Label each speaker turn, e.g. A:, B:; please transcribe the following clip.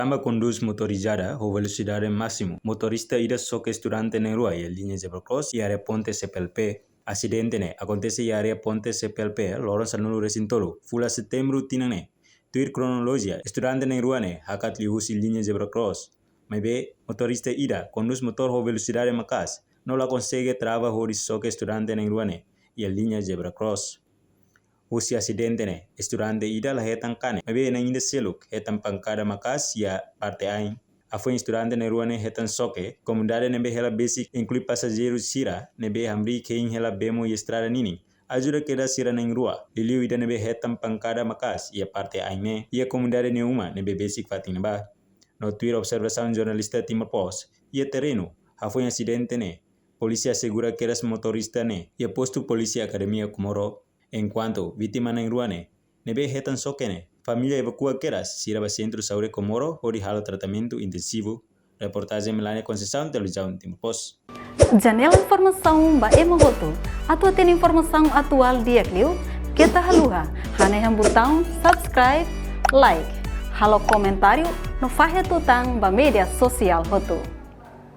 A: estava conduz motorizada a velocidade máxima. Motorista ida soca estudante na rua e a linha zebra cross e área ponte CPLP. Acidente ne acontece em área ponte CPLP, Lawrence Anulu Recintolo, fula setembro tinane. Tuir cronologia, estudante na rua ne hakat liusi linha zebra cross. Mas be, motorista ida conduz motor a velocidade macas, não la consegue trava hori soca estudante na rua ne e a linha zebra cross. Usi acidente ne, estudante ida la hetan kane, mas be na ainda seluk, hetan pancada macas e a parte ain. A foi estudante na rua ne hetan soque, comunidade ne be hela basic inclui passageiros sira, ne be hamri que in hela bemo e estrada nini. Ajuda que da sira na rua, liliu ida ne be hetan pancada macas e a parte ain ne, e a comunidade ne uma ne be basic fatin ba. No Twitter observação jornalista Timor Post, e a terreno, a foi acidente ne, polícia assegura que eras motorista ne, e a posto polícia academia Comoro. Enquanto vítima na rua ne be hetan soque ne, família evacua queras, sira ba centro saúde Comoro, ori halo tratamento intensivo. Reportagem Melania Conceição, televisão Timor Post.
B: Janela informação ba emohoto. Atua tem informação atual dia Clio, kita haluha, haneham botão subscribe, like, halo comentário no fahe tutang ba media sosial hoto.